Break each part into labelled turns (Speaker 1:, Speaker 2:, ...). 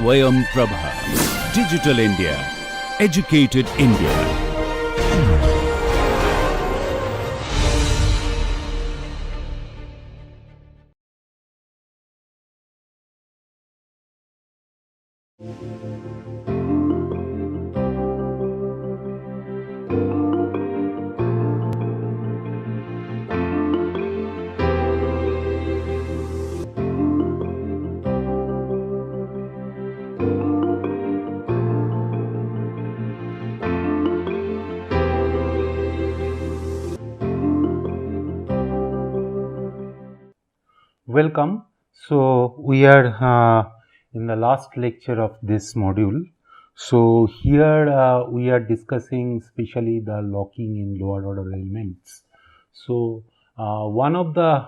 Speaker 1: Swayam Prabha. Digital India. Educated India.
Speaker 2: Welcome. So, we are in the last lecture of this module. So, here we are discussing especially the locking in lower order elements. So, one of the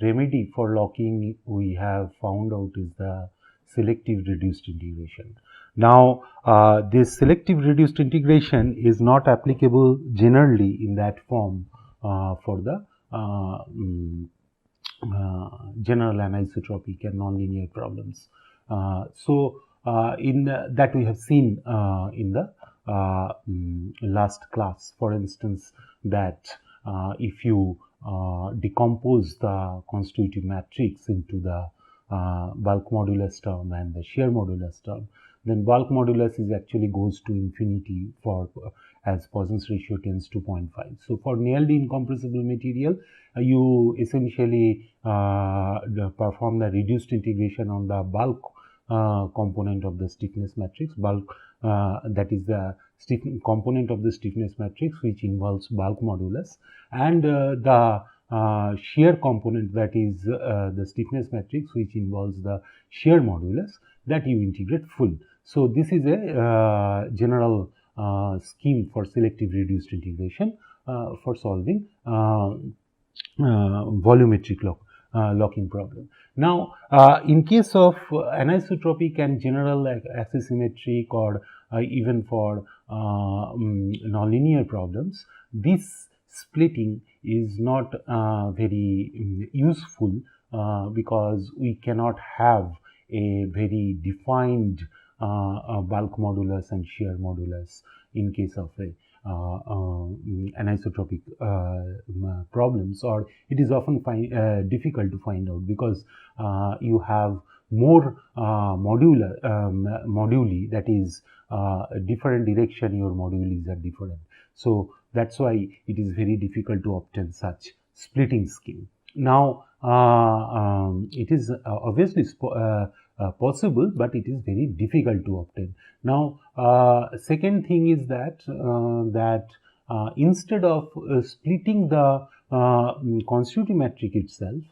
Speaker 2: remedy for locking we have found out is the selective reduced integration. Now, this selective reduced integration is not applicable generally in that form for the general anisotropic and nonlinear problems. In that we have seen in the last class, for instance, that if you decompose the constitutive matrix into the bulk modulus term and the shear modulus term, then bulk modulus is actually goes to infinity for as Poisson's ratio tends to 0.5. So, for nearly incompressible material, you essentially perform the reduced integration on the bulk component of the stiffness matrix, bulk that is the component of the stiffness matrix which involves bulk modulus, and the shear component, that is the stiffness matrix which involves the shear modulus, that you integrate full. So, this is a general scheme for selective reduced integration for solving volumetric locking problem. Now, in case of anisotropic and general axisymmetric or even for nonlinear problems, this splitting is not very useful because we cannot have a very defined bulk modulus and shear modulus in case of a anisotropic problems, or it is often difficult to find out because you have more moduli, that is different direction your modules are different. So, that is why it is very difficult to obtain such splitting scheme. Now, it is obviously possible, but it is very difficult to obtain. Now, second thing is that instead of splitting the constitutive matrix itself,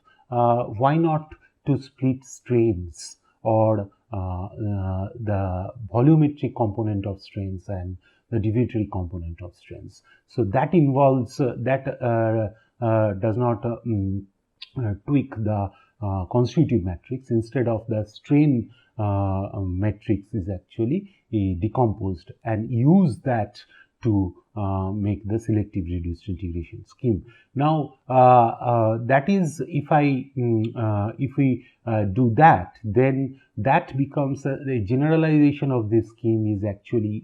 Speaker 2: why not to split strains or the volumetric component of strains and the deviatory component of strains. So, that involves does not tweak the constitutive matrix. Instead of the strain matrix is actually decomposed and use that to make the selective reduced integration scheme. Now, that is, if we do that, then that becomes the generalization of this scheme is actually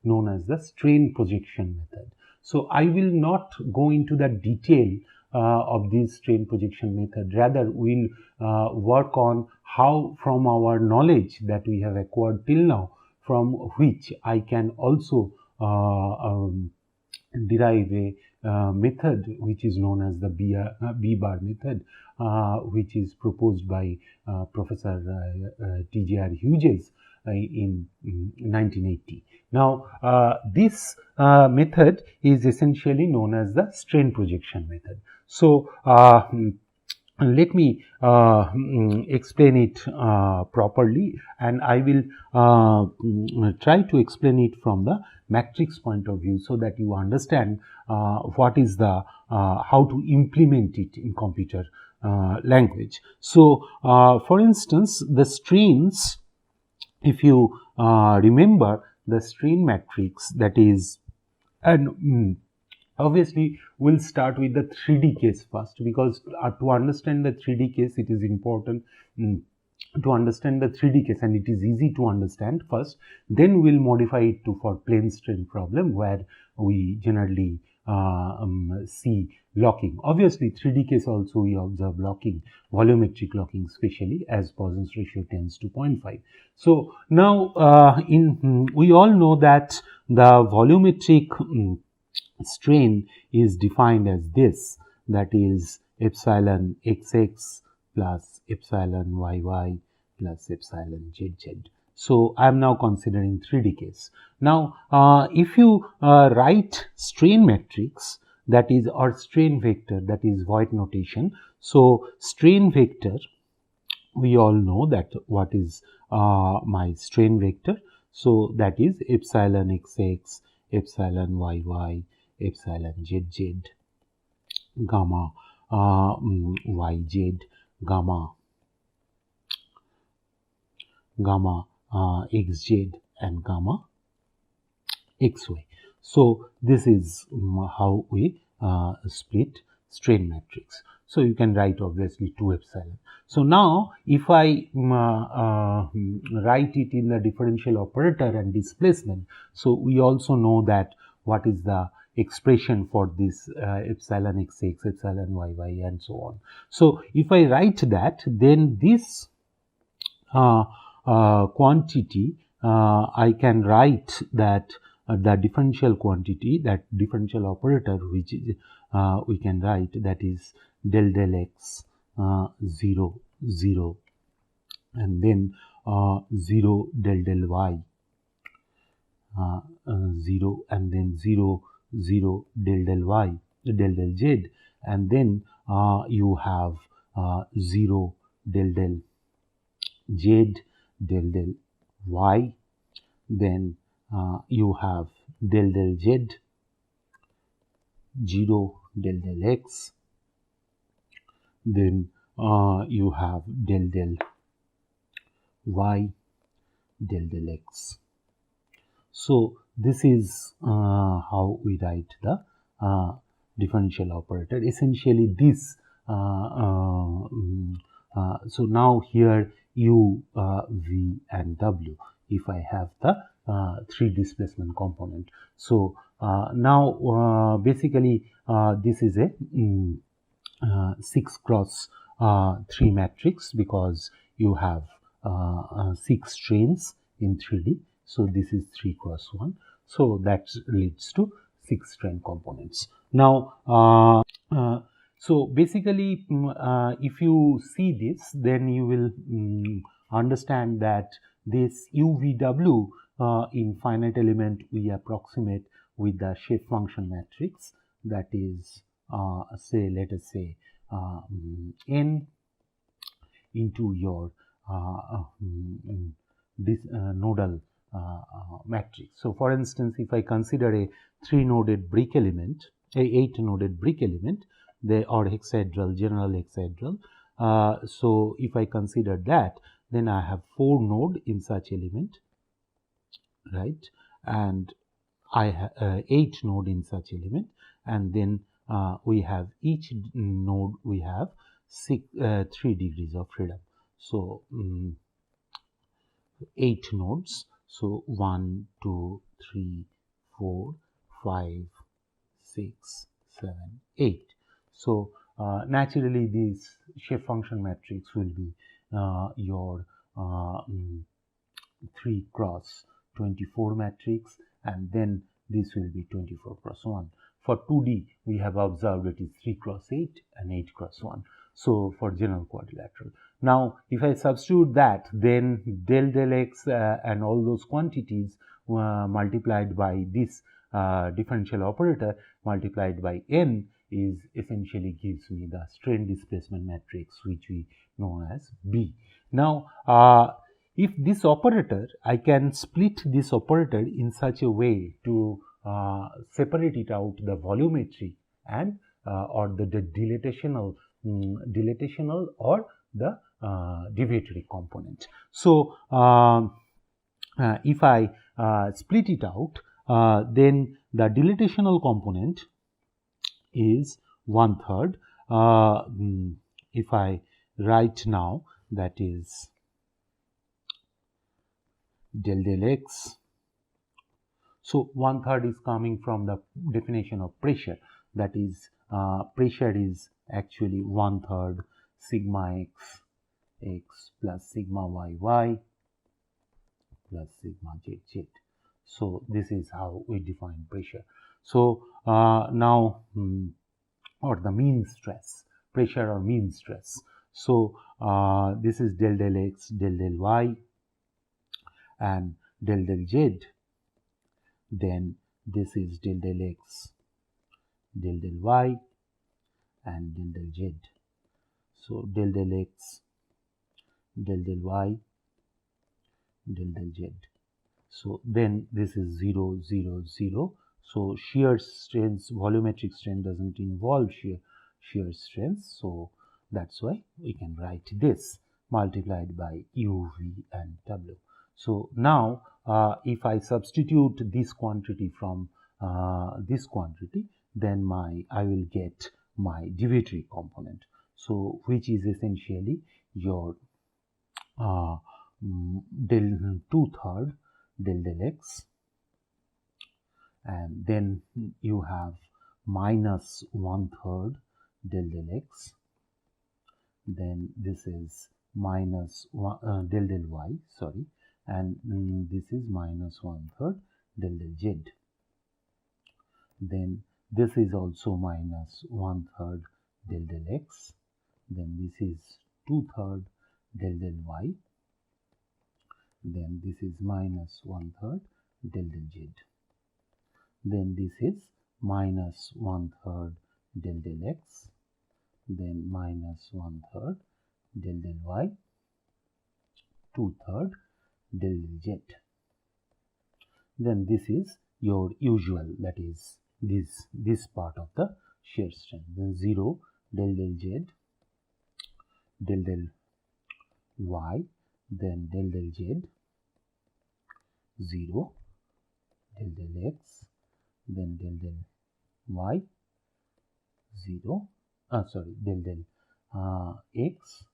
Speaker 2: known as the strain projection method. So, I will not go into the detail of this strain projection method. Rather, we will work on how, from our knowledge that we have acquired till now, from which I can also derive a method which is known as the B-bar method, which is proposed by Professor T.J.R. Hughes in 1980. Now, this method is essentially known as the strain projection method. So, let me explain it properly, and I will try to explain it from the matrix point of view, so that you understand what is the how to implement it in computer language. So, for instance, the strains, if you remember the strain matrix, that is, and obviously, we will start with the 3D case first, because to understand the 3D case, it is important to understand the 3D case, and it is easy to understand first, then we'll modify it to for plane strain problem where we generally see locking. Obviously 3D case also we observe locking, volumetric locking, especially as Poisson's ratio tends to 0.5. So now we all know that the volumetric strain is defined as this, that is epsilon xx plus epsilon yy plus epsilon zz. So I am now considering 3D case. Now if you write strain matrix, that is, or strain vector, that is Voigt notation. So strain vector, we all know that what is my strain vector. So that is epsilon xx, epsilon yy, epsilon zz, gamma yz, gamma xz, and gamma xy. So this is how we split strain matrix. So you can write obviously 2 epsilon. So now if I write it in the differential operator and displacement, so we also know that what is the expression for this epsilon xx, epsilon yy, and so on. So if I write that, then this quantity, I can write that the differential quantity, that differential operator, which is we can write, that is del del x 0 0, and then 0 del del y 0, and then 0 0 del del y del del z, and then you have 0 del del z del del y, then you have del del z 0 del del x, then you have del del y del del x. So this is how we write the differential operator. Essentially this so now here u, v, and w, if I have the 3 displacement component. So now basically this is a 6 cross 3 matrix, because you have 6 strains in 3D. So this is 3 cross 1. So that leads to 6 strain components. Now so basically if you see this, then you will understand that this UVW in finite element we approximate with the shape function matrix, that is say, let us say n into your this nodal matrix. So for instance, if I consider a 3-noded brick element, a 8-noded brick element, or hexahedral, general hexahedral. So if I consider that, then I have 4 nodes in such element, right, and I have 8 nodes in such element, and then we have each node we have 3 degrees of freedom. So 8 nodes. So 1, 2, 3, 4, 5, 6, 7, 8. So naturally this shape function matrix will be your 3 cross 24 matrix, and then this will be 24 cross 1. For 2D we have observed it is 3 cross 8 and 8 cross 1. So for general quadrilateral. Now if I substitute that, then del del x and all those quantities multiplied by this differential operator multiplied by n is essentially gives me the strain displacement matrix, which we know as B. Now if this operator, I can split this operator in such a way to separate it out the volumetry and or the dilatational or the deviatory component. So if I split it out, then the dilatational component is 1/3. If I write now, that is del del x. So 1/3 is coming from the definition of pressure, that is pressure is actually 1/3 sigma x plus sigma y plus sigma z. So this is how we define pressure. So now or the mean stress, pressure or mean stress. So this is del del x, del del y and del del z. Then this is del del x, del del y and del del z. So del del x, del del y, del del z. So then this is 0, 0, 0. So shear strength, volumetric strength doesn't involve shear strength. So that's why we can write this multiplied by u, v and w. So now if I substitute this quantity from this quantity, then I will get my deviatory component. So which is essentially your del 2/3 del del x, and then you have minus 1/3 del del x, then this is minus del del y, sorry, and this is minus 1/3 del del z. Then this is also minus 1/3 del del x, then this is 2/3 del del y, then this is minus 1/3 del del z. Then this is minus 1/3 del del x, then minus 1/3 del del y, 2/3 del del z. Then this is your usual, that is this part of the shear strength. Then 0 del del z, del del y, then del del z, 0 del del x, then del del y, 0, del del x,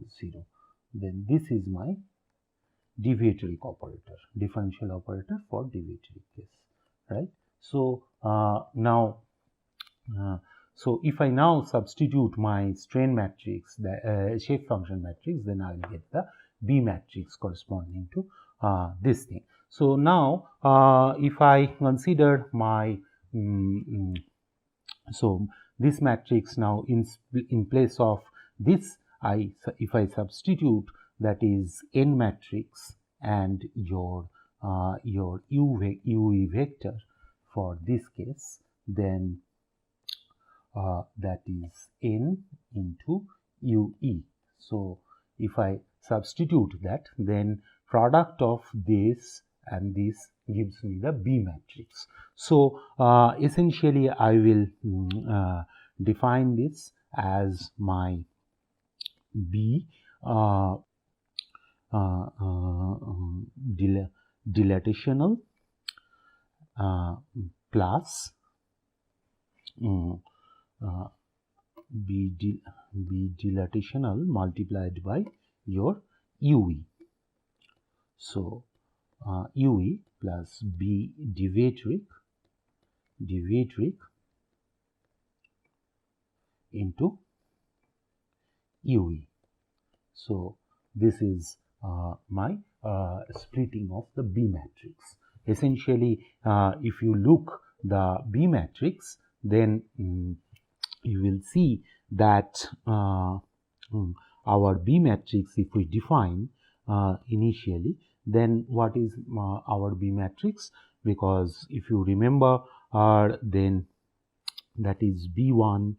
Speaker 2: 0. Then this is my deviatory operator, differential operator for deviatory case, right? So now so if I now substitute my strain matrix, the shape function matrix, then I will get the B matrix corresponding to this thing. So now if I consider my so this matrix now in place of this, if I substitute, that is n matrix and your UE vector for this case, then that is n into UE. So if I substitute that, then product of this and this gives me the B matrix. So essentially I will define this as my B dilatational plus B dilatational multiplied by your UE. So UE plus B deviatoric into UE. So this is my splitting of the B matrix. Essentially, if you look the B matrix, then you will see that our B matrix, if we define initially, then what is our B matrix? Because if you remember, then that is B1,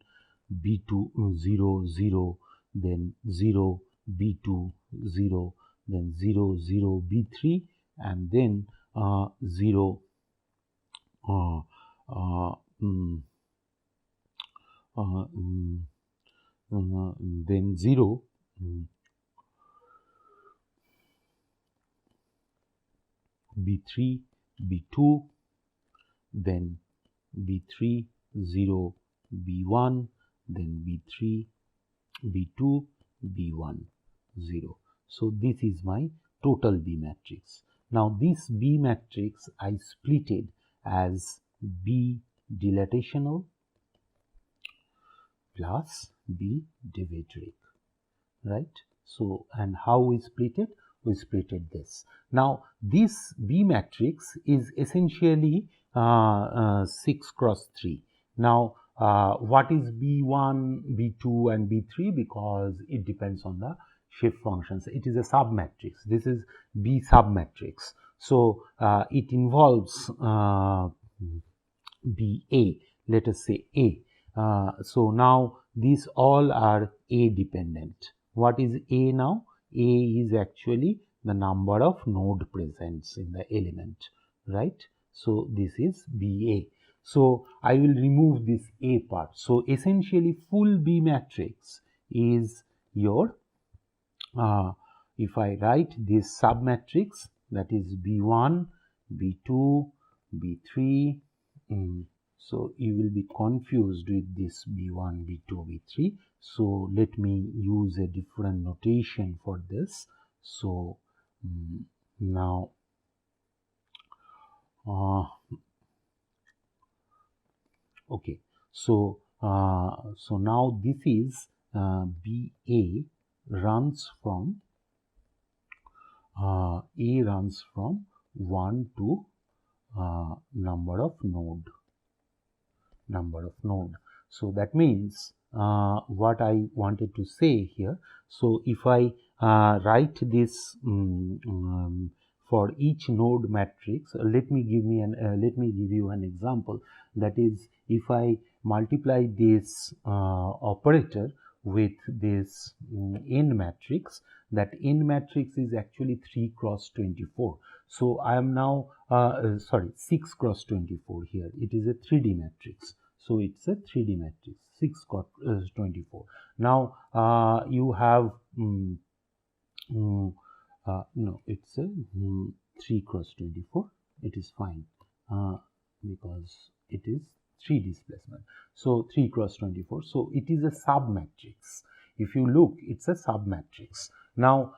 Speaker 2: B2, 0, 0, then 0, B2, 0, then 0, 0, B3, and then 0, then 0, B3, B2, then B3, 0, B1, then B3, B2, B1, 0. So this is my total B matrix. Now this B matrix I splitted as B dilational plus B diviteric, right? So, and how we split it? We split it this. Now, this B matrix is essentially 6 cross 3. Now, what is B1, B2 and B3? Because it depends on the shape functions. It is a submatrix. This is B submatrix. So, it involves BA, let us say A. So now these all are A dependent. What is A now? A is actually the number of node presents in the element, right? So this is BA. So I will remove this A part. So essentially full B matrix is your, if I write this submatrix, that is B1, B2, B3, so you will be confused with this B1, B2, B3. So let me use a different notation for this. So now okay, so so now this is BA runs from A runs from 1 to number of node. So that means what I wanted to say here. So if I write this for each node matrix, let me give you an example. That is, if I multiply this operator with this n matrix, that n matrix is actually 3 cross 24. So I am now sorry, 6 cross 24 here. It is a 3D matrix. So it's a 3D matrix, 6 cross 24. Now you have no, it's a 3 cross 24. It is fine because it is 3 displacement. So 3 cross 24. So it is a submatrix. If you look, it's a submatrix. Now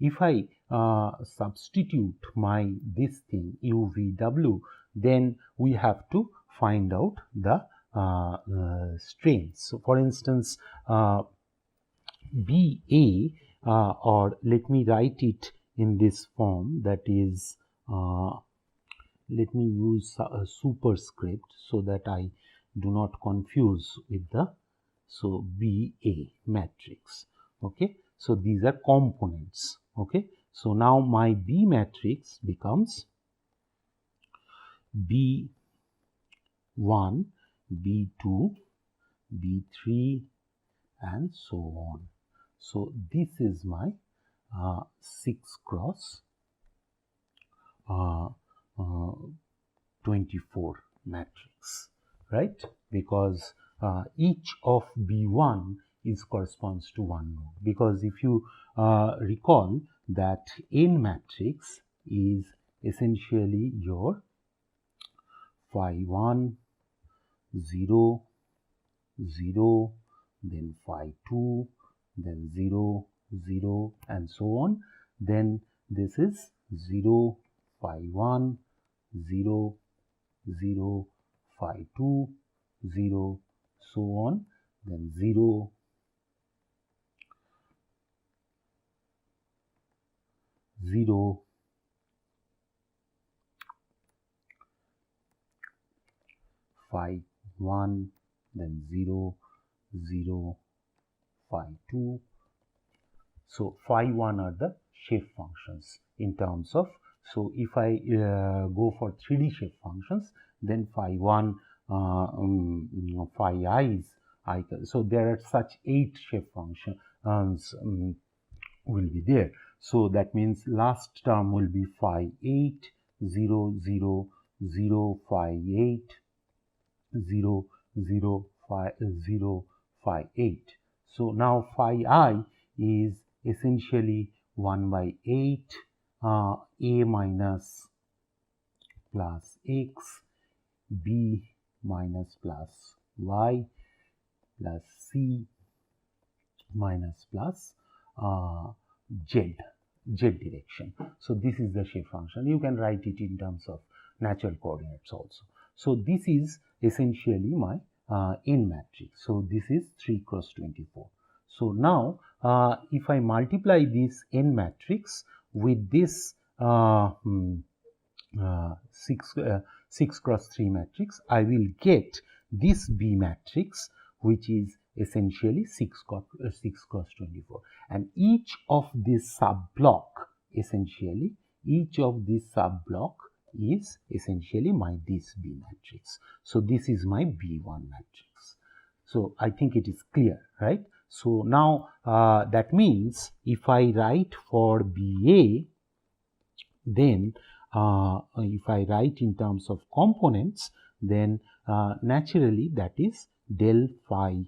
Speaker 2: if I substitute my this thing UVW, then we have to find out the strains. So for instance, BA, or let me write it in this form, that is, let me use a superscript so that I do not confuse with the, so BA matrix. Okay, so these are components. Okay, so now my B matrix becomes B1, B2, B3 and so on. So this is my 6 cross 24 matrix, right? Because each of B1 is corresponds to one node. Because if you recall that N matrix is essentially your phi 1, 0, 0, then phi 2, then 0, 0 and so on. Then this is 0, phi 1, 0, 0, phi 2, 0, so on, then 0, 0, phi 1, then 0, 0, phi 2. So phi 1 are the shape functions in terms of, so if I go for 3D shape functions, then phi 1 phi i's so there are such 8 shape functions will be there. So that means last term will be phi 8, 0, 0, 0, phi 8, 0, 0, phi 0, phi 8. So now phi I is essentially 1 by 8 a minus plus x, b minus plus y, plus c minus plus z, z direction. So this is the shape function. You can write it in terms of natural coordinates also. So this is essentially my n matrix. So this is 3 cross 24. So now if I multiply this n matrix with this 6 cross 3 matrix, I will get this B matrix, which is essentially 6 cross 24. And each of this sub block, essentially, each of this sub block is essentially my this B matrix. So this is my B1 matrix. So I think it is clear, right? So now that means if I write for BA, then if I write in terms of components, then naturally that is del phi.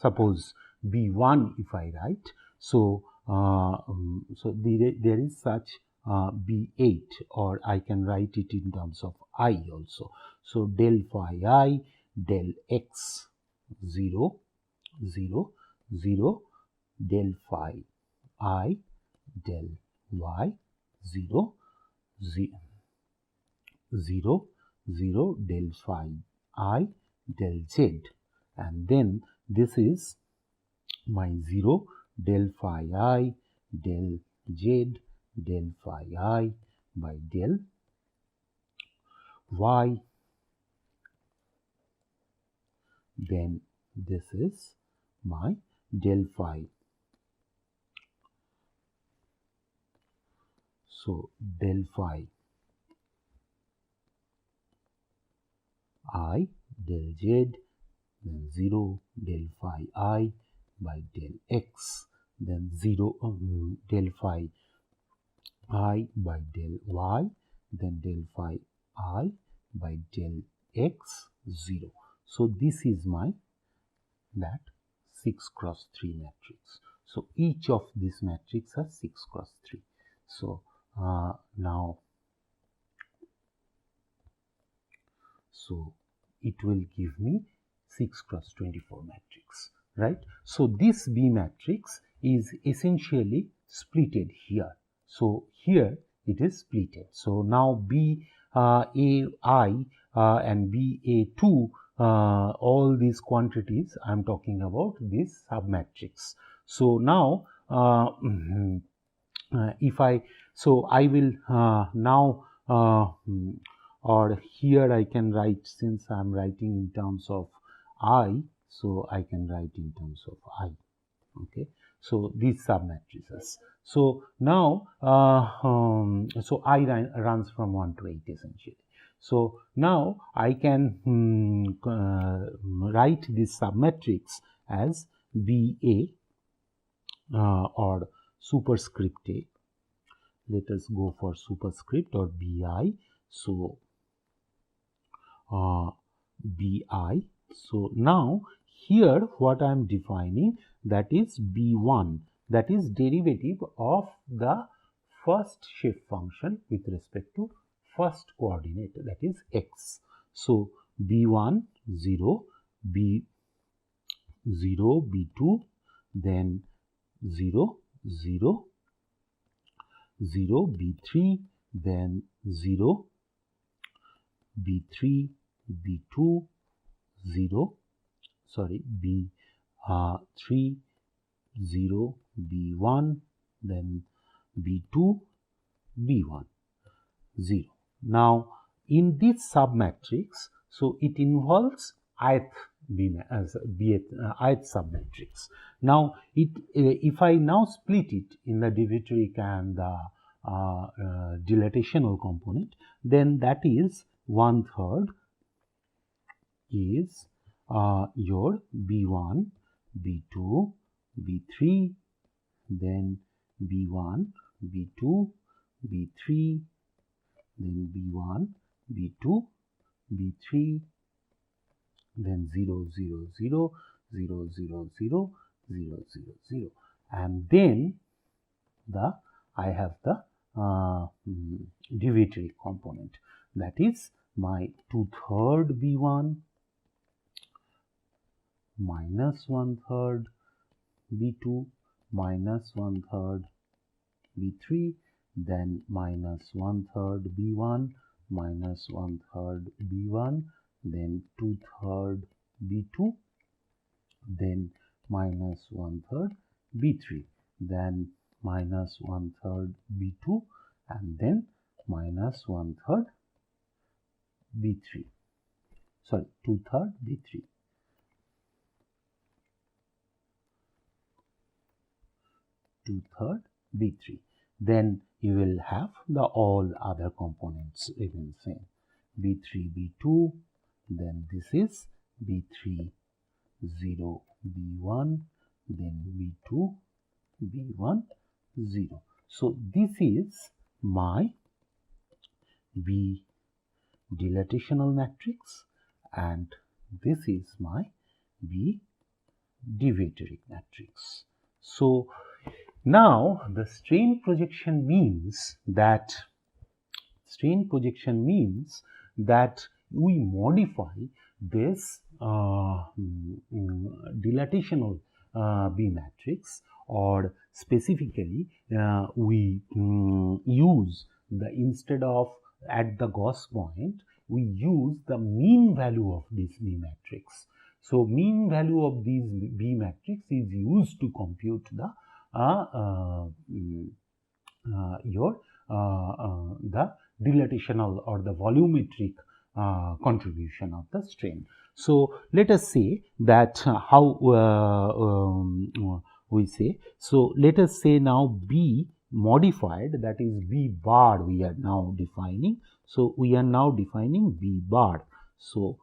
Speaker 2: Suppose B1 if I write, so there is such B8, or I can write it in terms of I also. So del phi I del x 0 0 0 del phi I del y 0 0 0 0 del phi I del z, and then this is my 0 del phi I del z del phi I by del y, then this is my del phi. So del phi I del z, then 0 del phi I by del x, then 0 del phi I by del y, then del phi I by del x 0. So this is my that 6 cross 3 matrix. So each of these matrices are 6 cross 3. So now, so it will give me 6 cross 24 matrix, right? So this B matrix is essentially splitted here. So here it is splitted. So now B AI and BA2, all these quantities I am talking about this submatrix. So now if I, so I will now or here I can write, since I am writing in terms of I, so I can write in terms of I. Okay, so these submatrices. So now so I runs from 1 to 8 essentially. So now I can write this submatrix as BA or superscript A. Let us go for superscript or BI. So BI. So now here what I am defining, that is B1, that is derivative of the first shape function with respect to first coordinate, that is x. So B1 0, B0 B2, then 0 0 0 B3, then 0 B3 B2 0, sorry, B3 0 B1, then B2 B1 0. Now in this submatrix, so it involves ith ith submatrix. Now it if I now split it in the divitoric and the dilatational component, then that is 1/3 is your B1, B2, B3, then B1, B2, B3, then B1, B2, B3, then 0 0 0 0 0 0 0 0 0, and then the I have the divisory component, that is my 2/3 B1 minus 1/3 B2 minus 1/3 B3, then minus 1/3 B1, minus 1/3 B1, then 2/3 B2, then minus 1/3 B3, then minus 1/3 B2, and then minus 1/3 B3, sorry, 2/3 B3. 2/3 B3. Then you will have the all other components remain same. B3 B2, then this is B3 0 B1, then B2 B1 0. So this is my B dilatational matrix and this is my B deviatoric matrix. So now the strain projection means that we modify this dilatational B matrix, or specifically we use the, instead of at the Gauss point, we use the mean value of this B matrix. So mean value of these B matrix is used to compute the the dilatational or the volumetric contribution of the strain. So let us say that how we say. So let us say now B modified, that is B bar we are now defining. So we are now defining B bar. So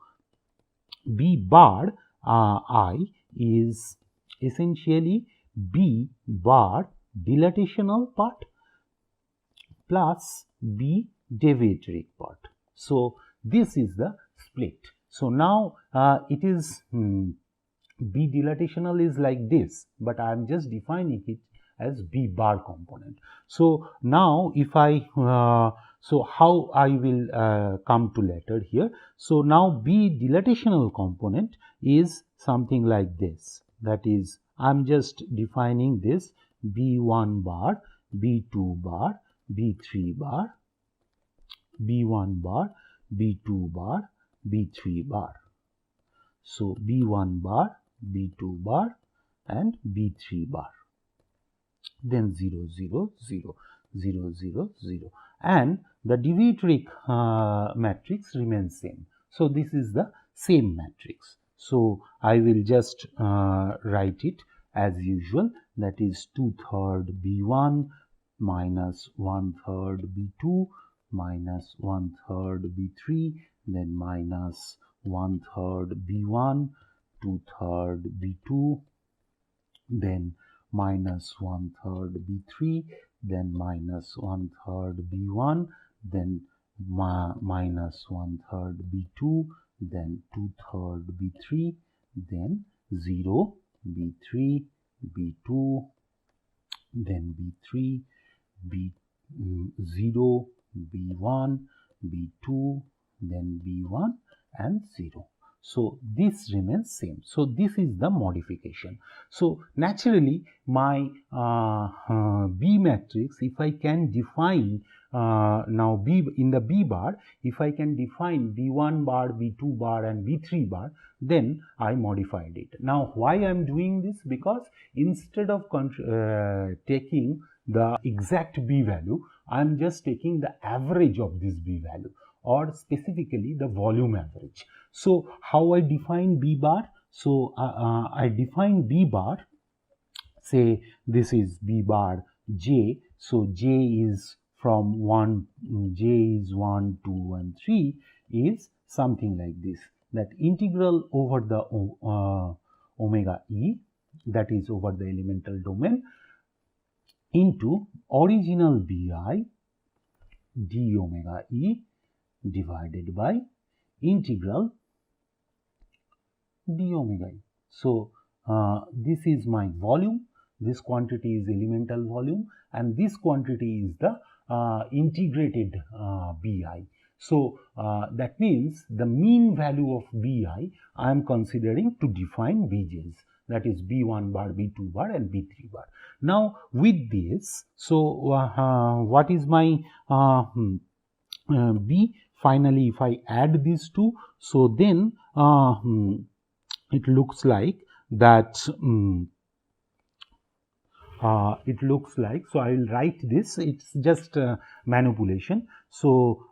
Speaker 2: B bar I is essentially B bar dilatational part plus B deviatoric part. So this is the split. So now it is B dilatational is like this, but I am just defining it as B bar component. So now if I so how I will come to later here. So now B dilatational component is something like this, that is I am just defining this B1 bar, B2 bar, B3 bar, B1 bar, B2 bar, B3 bar. So B1 bar, B2 bar and B3 bar. Then 0, 0, 0, 0, 0, 0. And the deviatoric matrix remains same. So this is the same matrix. So I will just write it as usual, that is 2/3 B1 minus 1/3 B2 minus 1/3 B3, then minus 1/3 B1, 2/3 B2, then minus 1/3 B3, then minus 1/3 B1, then minus 1/3 B2, then 2/3 B3, then 0 B3, B2, then B3, B0, B1, B2, then B1 and 0. So this remains same. So this is the modification. So naturally my B matrix, if I can define now B in the B bar, if I can define B1 bar, B2 bar and B3 bar, then I modified it. Now why I am doing this? Because instead of taking the exact B value, I am just taking the average of this B value, or specifically the volume average. So how I define B bar? So I define B bar, say this is B bar J. So J is from 1, J is 1, 2 and 3 is something like this, that integral over the omega E, that is over the elemental domain, into original Bi d omega E divided by integral d omega E. So this is my volume, this quantity is elemental volume, and this quantity is the integrated Bi. So that means the mean value of Bi I am considering to define Bj's. that is B1 bar, B2 bar and B3 bar. Now with this, so what is my B? Finally, if I add these two, so then it looks like that it looks like, so I will write this, it's just manipulation. So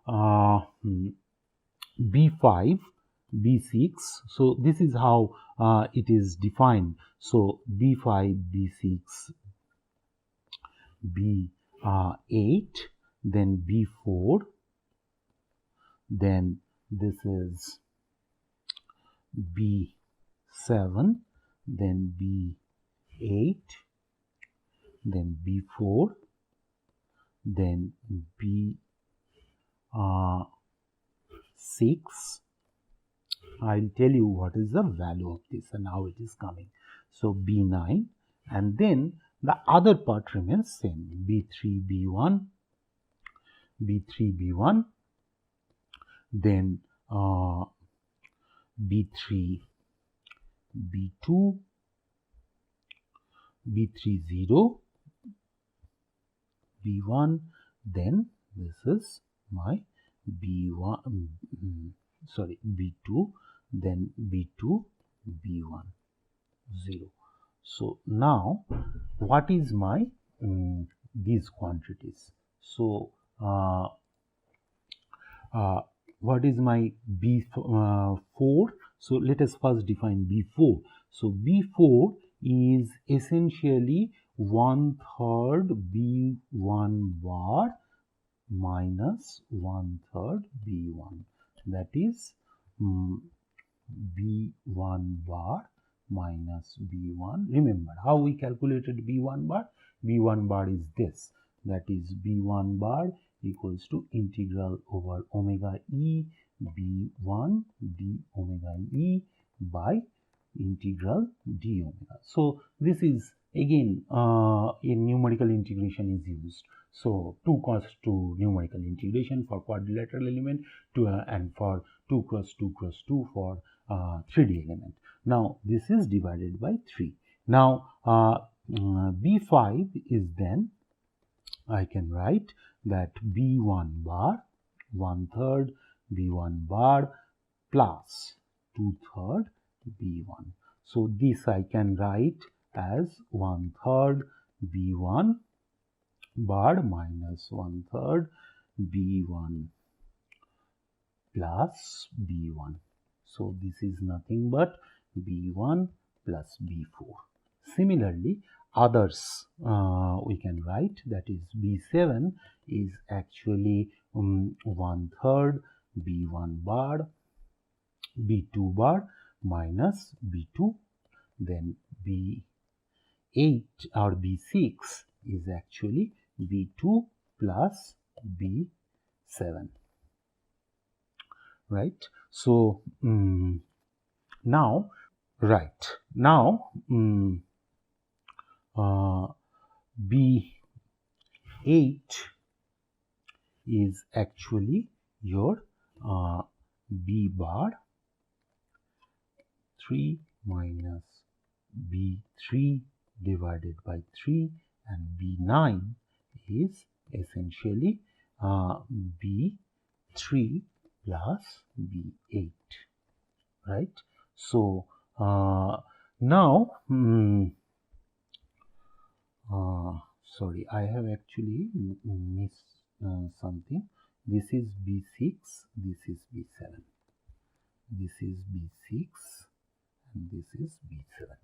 Speaker 2: B5, B6, so this is how it is defined. So B5, B6, B8, then B4, then this is B7, then B8, then B4, then B6. I'll tell you what is the value of this and how it is coming. So B9, and then the other part remains same, B3, B1, B3, B1, then B3, B2, B3, 0, B1, then this is my B1, sorry, B2, then B2, B1, 0. So now what is my these quantities? So what is my B4? So let us first define B4. So B4 is essentially 1/3 B1 bar minus 1/3 B1. That is B1 bar minus B1. Remember how we calculated B1 bar? B1 bar is this. That is B1 bar equals to integral over omega E B1 d omega E by integral d omega. So this is again in numerical integration is used. So 2 cos 2 numerical integration for quadrilateral element to and for 2 cross 2 cross 2 for 3D element. Now this is divided by 3. Now B5 is then I can write that B1 bar 1/3 B1 bar plus 2/3 B1. So this I can write as 1/3 B1 bar minus 1/3 B1 plus B1. So this is nothing but B1 plus B4. Similarly, others we can write, that is B7 is actually 1/3 B1 bar B2 bar minus B2, then B8 or B6 is actually B2 plus B7, right? So now B8 is actually your B bar 3 minus B3 divided by 3, and B9 is essentially B3 plus B8, right? So now sorry, I have actually missed something. This is B6, this is B7, this is B6 and this is B7.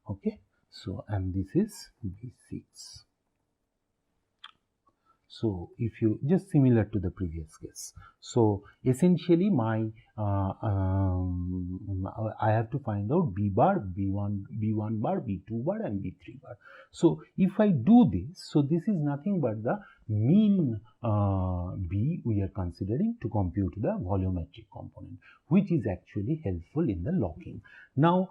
Speaker 2: Okay, so and this is B6. So if you just similar to the previous case, so essentially my I have to find out B bar, B1 bar, B2 bar and B3 bar. So if I do this, so this is nothing but the mean B we are considering to compute the volumetric component, which is actually helpful in the locking. Now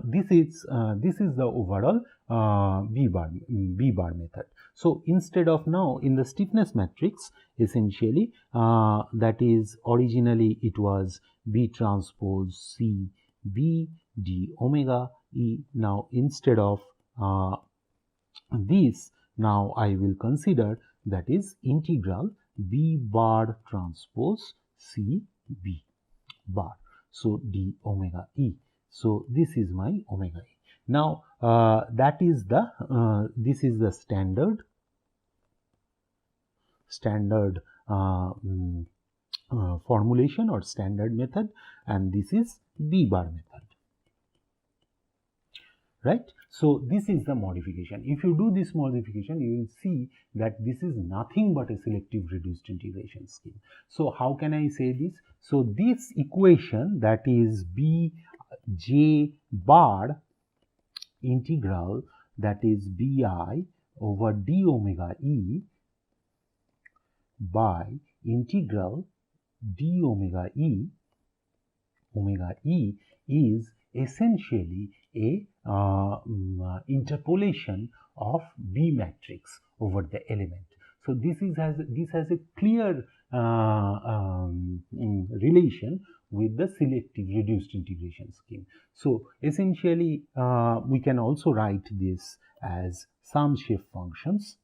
Speaker 2: this is the overall B bar method. So instead of now in the stiffness matrix, essentially that is originally it was B transpose C b d omega e. Now instead of this, now I will consider that is integral b bar transpose c b bar. So d omega e. So this is my omega e. Now that is the this is the standard formulation or standard method, and this is b bar method, right? So this is the modification. If you do this modification, you will see that this is nothing but a selective reduced integration scheme. So how can I say this? So this equation, that is b j bar integral, that is bi over d omega e by integral d omega e is essentially a interpolation of B matrix over the element. So this has a clear relation with the selective reduced integration scheme. So essentially we can also write this as some shape functions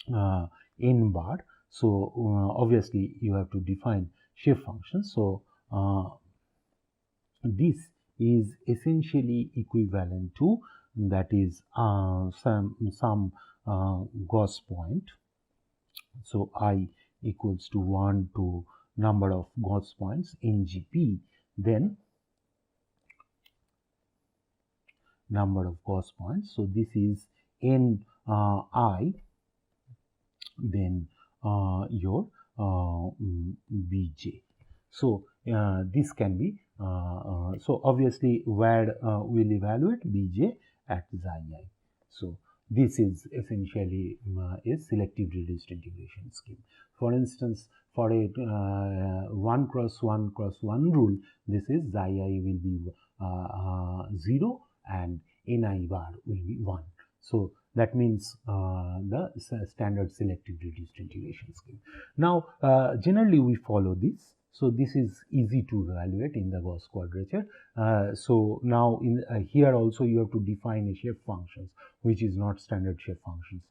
Speaker 2: n bar. So obviously you have to define shape functions. So this is essentially equivalent to, that is some Gauss point. So I equals to 1 to number of Gauss points in GP, then number of Gauss points. So this is n I, then your bj. So this can be so obviously where we'll evaluate bj at xi I. So this is essentially a selective reduced integration scheme. For instance, for a 1 cross 1 cross 1 rule, this is xi I will be 0 and ni bar will be 1. So that means the standard selective reduced integration scheme. Now generally we follow this. So this is easy to evaluate in the Gauss quadrature. So now in here also you have to define a shape functions, which is not standard shape functions.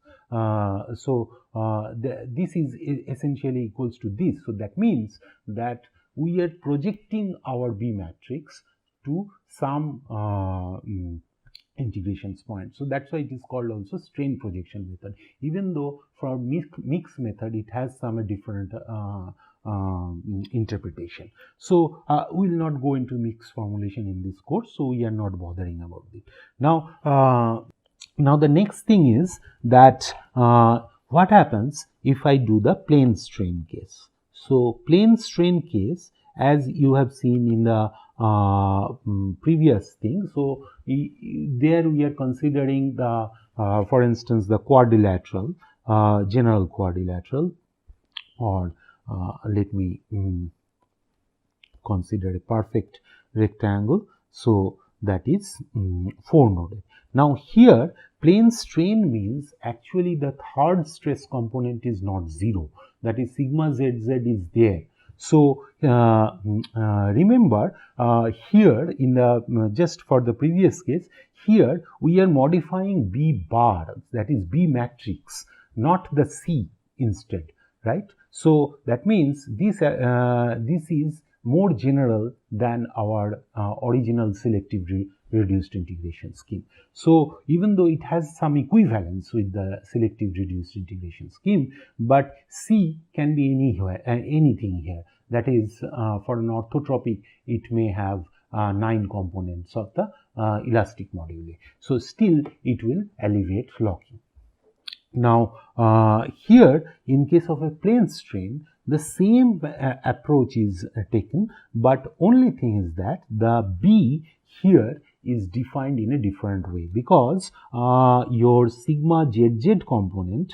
Speaker 2: This is essentially equals to this. So that means that we are projecting our B matrix to some integrations point. So that's why it is called also strain projection method, even though for mix method it has some different interpretation. So we will not go into mix formulation in this course, so we are not bothering about it. Now now the next thing is that what happens if I do the plane strain case. So plane strain case, as you have seen in the previous thing, so there we are considering the for instance the quadrilateral, general quadrilateral, or let me consider a perfect rectangle. So that is 4 noded. Now here plane strain means actually the third stress component is not 0, that is sigma zz is there. So remember here in the just for the previous case, here we are modifying B bar, that is B matrix, not the C instead, right? So that means this this is more general than our original selective reduced integration scheme. So even though it has some equivalence with the selective reduced integration scheme, but C can be anywhere, anything here. That is for an orthotropic, it may have 9 components of the elastic moduli. So still it will alleviate locking. Now here in case of a plane strain, the same approach is taken, but only thing is that the B here is defined in a different way, because your sigma zz component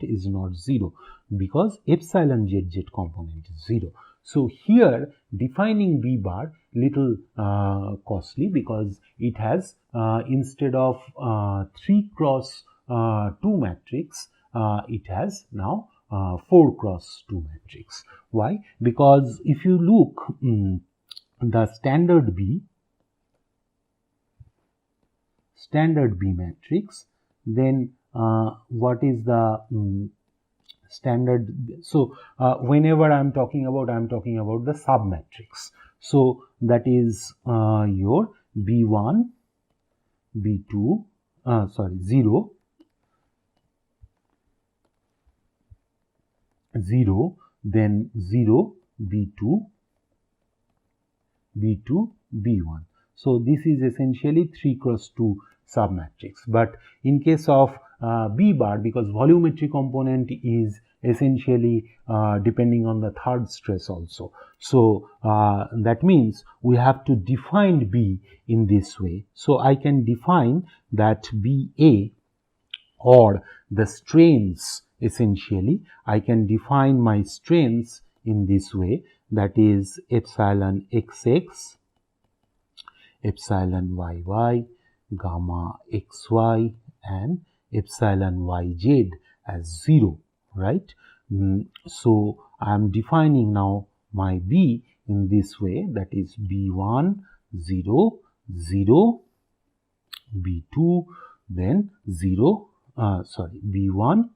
Speaker 2: is not 0, because epsilon zz component is 0. So here defining B bar little costly, because it has instead of 3 cross 2 matrix, it has now 4 cross 2 matrix. Why? Because if you look the standard B matrix, then what is the standard? So whenever I am talking about the sub matrix. So that is your B1, B2, 0, 0, then 0, B2, B2, B1. So this is essentially 3 cross 2 submatrix. But in case of B bar, because volumetry component is essentially depending on the third stress also. So that means we have to define B in this way. So I can define that BA, or the strains, essentially I can define my strains in this way, that is epsilon xx, epsilon yy, gamma xy, and epsilon yz as 0, right? So I am defining now my B in this way, that is B1, 0, 0, B2, then 0, B1,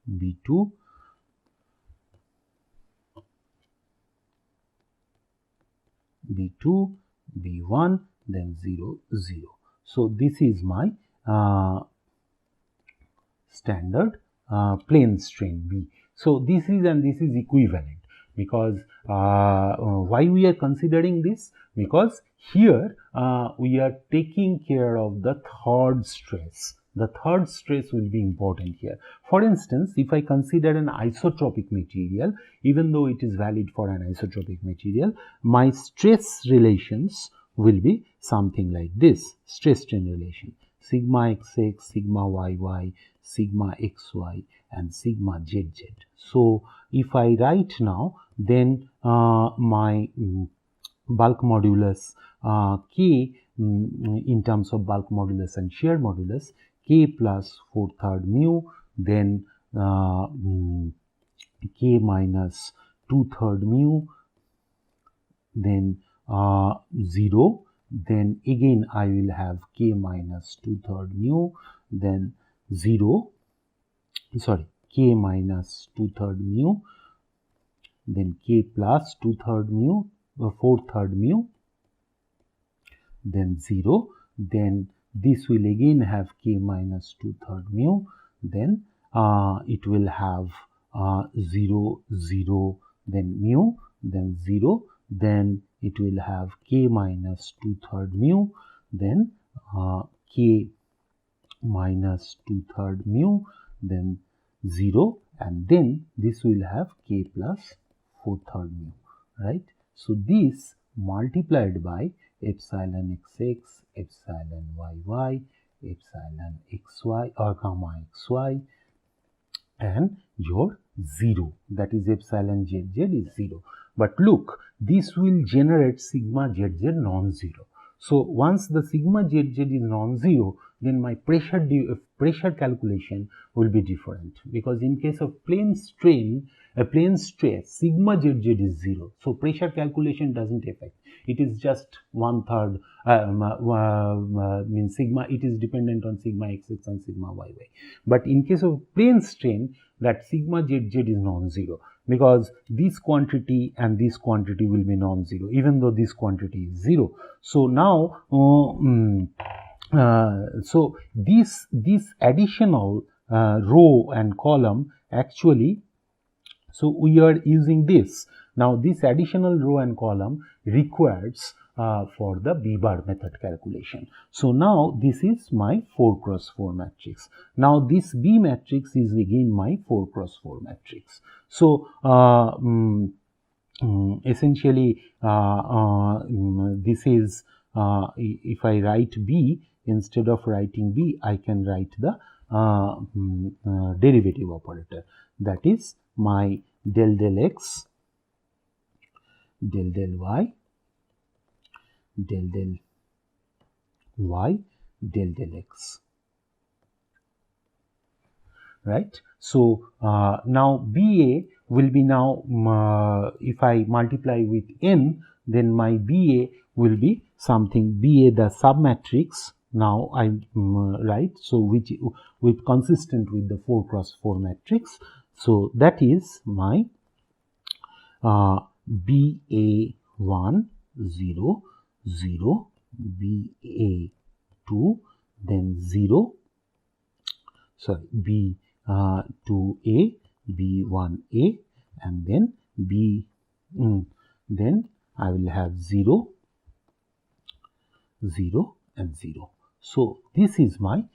Speaker 2: B2, B2, B1, then 0, 0. So this is my standard plane strain B. So this is equivalent, because why we are considering this? Because here we are taking care of the third stress. The third stress will be important here. For instance, if I consider an isotropic material, even though it is valid for an isotropic material, my stress relations will be something like this: stress strain relation, sigma xx, sigma yy, sigma xy, and sigma zz. So if I write now, then my bulk modulus K, in terms of bulk modulus and shear modulus, K plus 4/3 mu, then K minus 2/3 mu, then 0, then again I will have K minus 2/3 mu, then 0, K minus 2/3 mu, then K plus 2/3 mu, 4/3 mu, then 0, then this will again have K minus 2/3 mu, then it will have 0, 0, then mu, then 0, then it will have K minus 2/3 mu, then K minus 2/3 mu, then 0, and then this will have K plus 4/3 mu, right? So this multiplied by epsilon xx, epsilon yy, epsilon xy or gamma xy, and your 0, that is epsilon zz is 0. But look, this will generate sigma zz non-zero. So once the sigma zz is non-zero, then my pressure calculation will be different, because in case of plane strain, a plane stress, sigma zz is 0. So pressure calculation doesn't affect. It is just 1/3 means sigma. It is dependent on sigma xx and sigma yy. But in case of plane strain, that sigma zz is non-zero, because this quantity and this quantity will be non-zero, even though this quantity is 0. So now so this additional row and column, actually, so we are using this. Now this additional row and column requires for the B bar method calculation. So now this is my 4x4 matrix. Now this B matrix is again my 4x4 matrix. So essentially this is, if I write B, instead of writing B, I can write the derivative operator, that is my del x, del y, del y, del x, right? So now BA will be now, if I multiply with n, then my BA will be something BA the submatrix. Now I write, so which with consistent with the 4 cross 4 matrix. So that is my BA1 0 0, BA2, then 0, sorry, B2A, B1A, and then then I will have 0 0 and 0. So this is my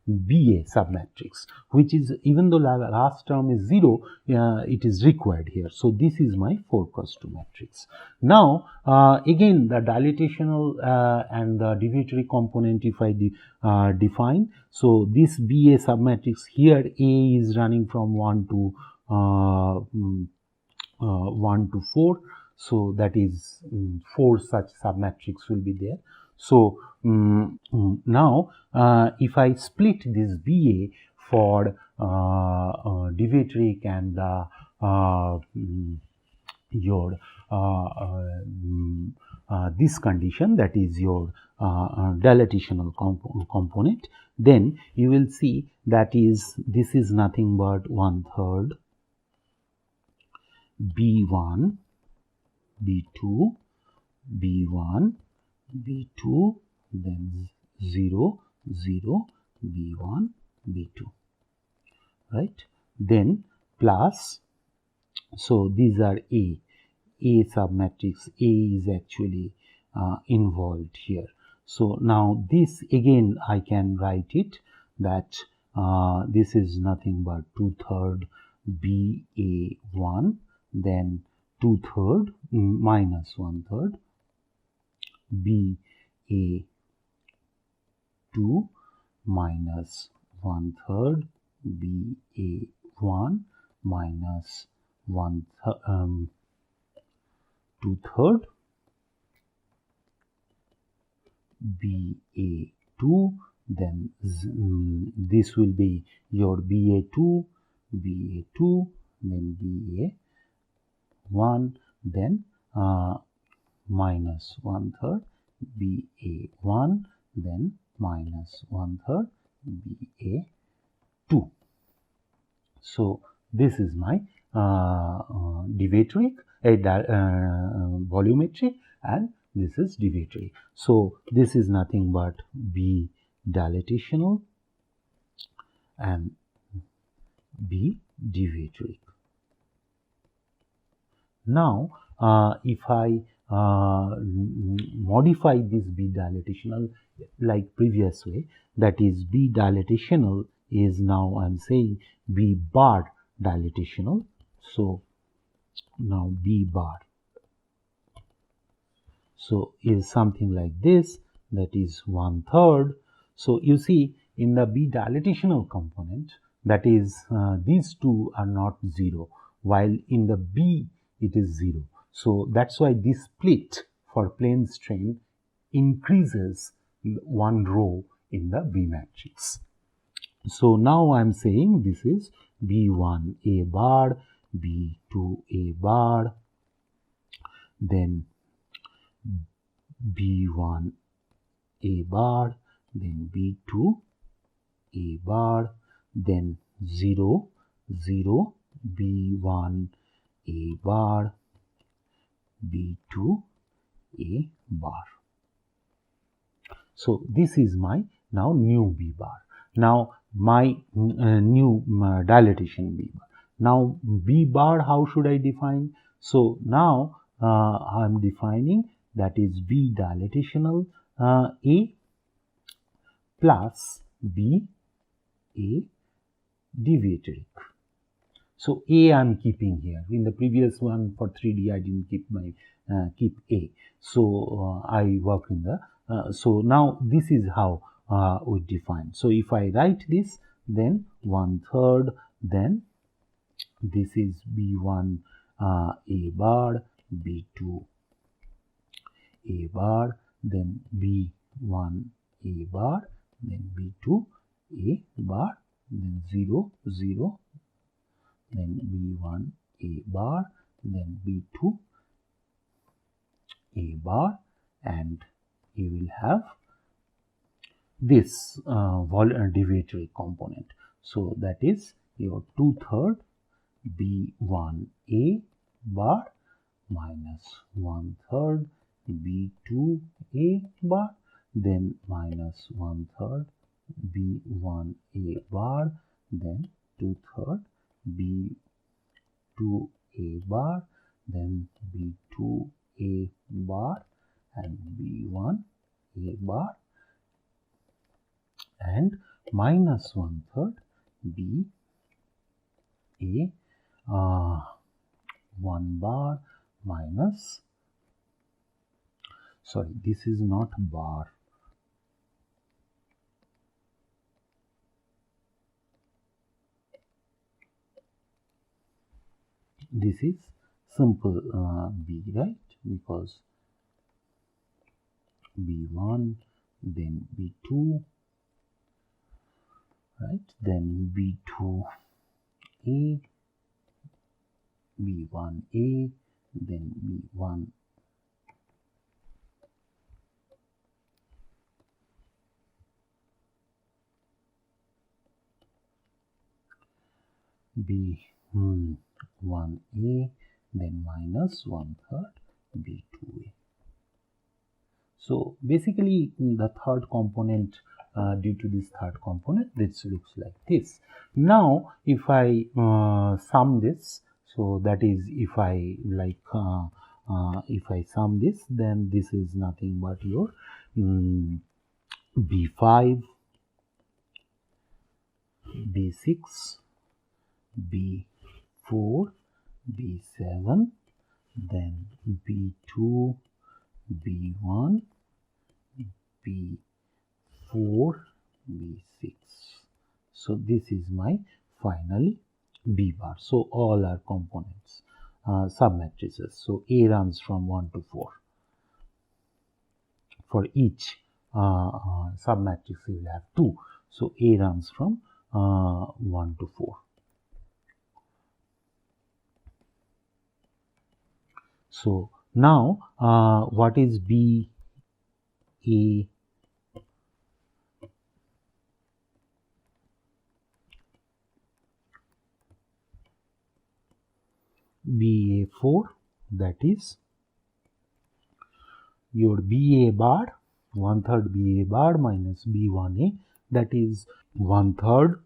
Speaker 2: BA submatrix, which is, even though the last term is 0, it is required here. So this is my 4 cross 2 matrix. Now again the dilatational and the deviatory component, if I define, so this BA submatrix here, A is running from 1 to 1 to 4. So that is 4 such submatrix will be there. So now if I split this BA for deviatoric and your this condition, that is your dilatational component, then you will see that is, this is nothing but 1/3 B1, B2, B1, B2, then 0, 0, B1, B2, right? Then plus, so these are A submatrix. A is actually involved here. So now this again I can write it that this is nothing but 2/3 BA1, then 2/3 minus 1/3 BA2 minus 1/3 BA1 minus 2/3 BA2, then this will be your BA2, BA2, then BA1, then minus 1/3 BA1, then minus 1/3 BA2. So this is my deviatoric, volumetric, and this is deviatory. So this is nothing but B dilatational and B deviatoric. Now if I modify this B dilatational like previous way, that is B dilatational is, now I am saying B bar dilatational. So now B bar, so is something like this, that is 1/3. So you see in the B dilatational component, that is these two are not 0, while in the B it is 0. So that's why this split for plane strain increases one row in the B matrix. So now I am saying this is B1A bar, B2A bar, then B1A bar, then B2A bar, then 0, 0, B1A bar, B2A bar. So this is my now new B bar. Now my new dilatation B bar. Now B bar, how should I define? So now I am defining, that is B dilatational A plus B A deviatoric. So A I am keeping here. In the previous one for 3D I didn't keep my keep A. So I work in the so now this is how we define. So if I write this, then 1/3, then this is B1 A bar, B2 A bar, then B1 A bar, then B2 A bar, then 0, 0, then B1 A bar, then B2 A bar, and you will have this deviatory component. So that is your 2/3 B1A bar minus 1/3 B2A bar, then minus 1/3 B1A bar, then 2/3 B2A bar, then B2A bar, and B1A bar, and minus 1/3 B A 1 bar minus, sorry, this is not bar, this is simple B, right, because B1, then B2, right, then B2A, B1A, then B1, B1A, then minus 1/3 B2A. So basically the third component, due to this third component, this looks like this. Now if I sum this, so that is if I if I sum this, then this is nothing but your B5, B6, B4, B7, then B2, B1, B4, B6. So this is my finally B bar. So all are components, submatrices. So A runs from 1 to 4. For each submatrix we will have 2. So A runs from 1 to 4. So now what is B A? BA4, that is your BA bar, 1/3 BA bar minus B1A, that is 1/3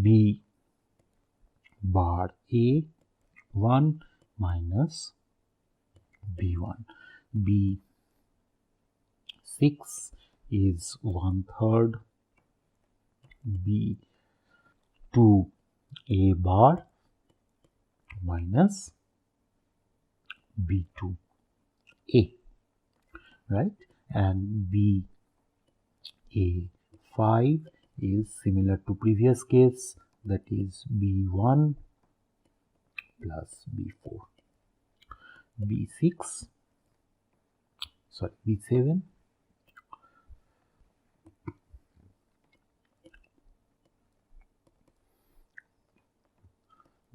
Speaker 2: B bar A1 minus B1. B6 is 1/3 B2A bar minus B2A, right, and BA5 is similar to previous case, that is B1 plus B4. B6, sorry, B7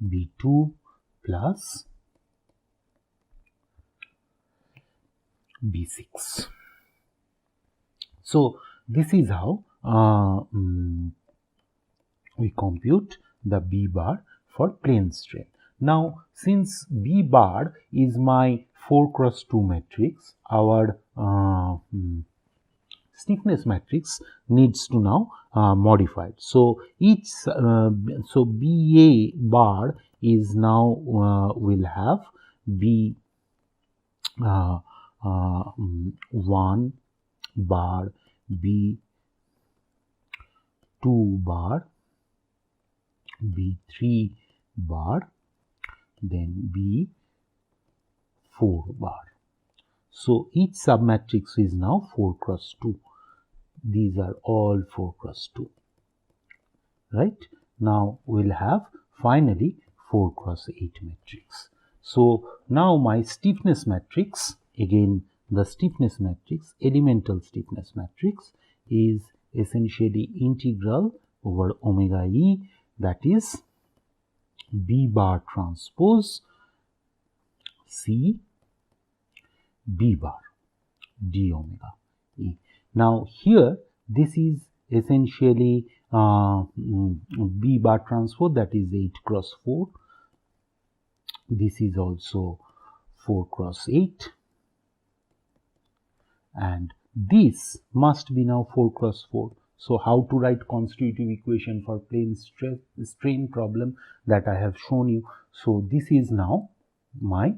Speaker 2: B2 plus B6. So this is how we compute the B bar for plane strain. Now since B bar is my 4×2 matrix, our stiffness matrix needs to now modify it. So each so BA bar is now will have B 1 bar, B2 bar, B3 bar, then B4 bar. So each submatrix is now 4×2. These are all 4×2. Right? Now we'll have finally 4×8 matrix. So now my stiffness matrix, again the stiffness matrix, elemental stiffness matrix, is essentially integral over omega E, that is B bar transpose C B bar d omega E. Now here this is essentially B bar transpose, that is 8 cross 4. This is also 4 cross 8, and this must be now 4 cross 4. So how to write constitutive equation for plane strain problem, that I have shown you. So this is now my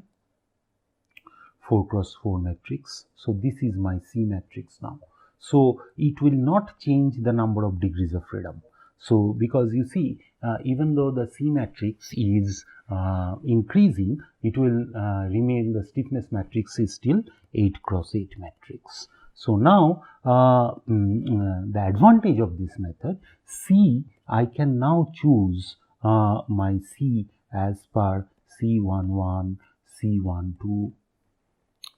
Speaker 2: 4 cross 4 matrix. So this is my C matrix now. So it will not change the number of degrees of freedom. So because you see, even though the C matrix is increasing, it will remain, the stiffness matrix is still 8 cross 8 matrix. So now the advantage of this method, C, I can now choose my C as per C11, C12,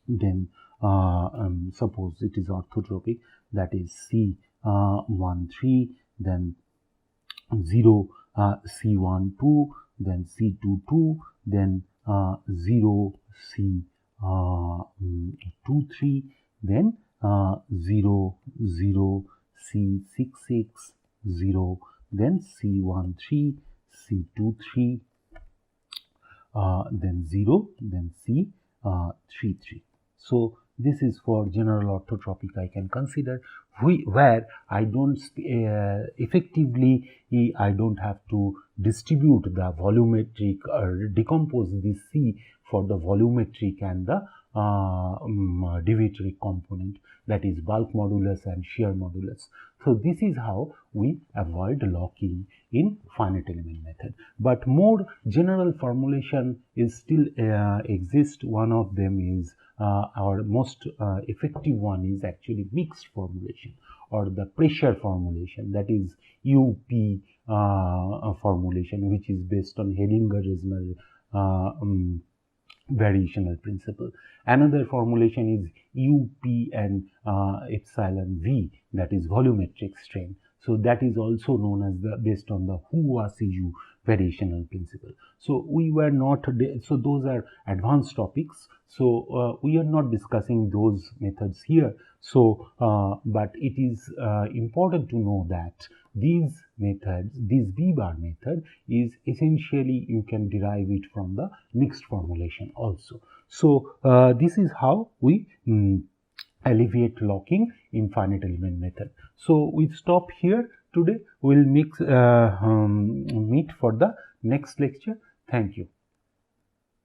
Speaker 2: then suppose it is orthotropic, that is C13, then 0 C12, then C22, then 0 C23, then 0 0 C66, 0, then C13, C23, then 0, then C33. So this is for general orthotropic I can consider, where I don't effectively, I don't have to distribute the volumetric or decompose this C for the volumetric and the deviatoric component, that is bulk modulus and shear modulus. So this is how we avoid locking in finite element method. But more general formulation is still exists. One of them is our most effective one is actually mixed formulation or the pressure formulation, that is UP formulation, which is based on Hellinger-Resner variational principle. Another formulation is UP and epsilon V, that is volumetric strain. So that is also known as the based on the Hu-Wa-Si-Yu variational principle. So we were not, so those are advanced topics. So we are not discussing those methods here. So but it is important to know that these methods, this B bar method is essentially, you can derive it from the mixed formulation also. So this is how we alleviate locking in finite element method. So we stop here today. We'll meet for the next lecture. Thank you.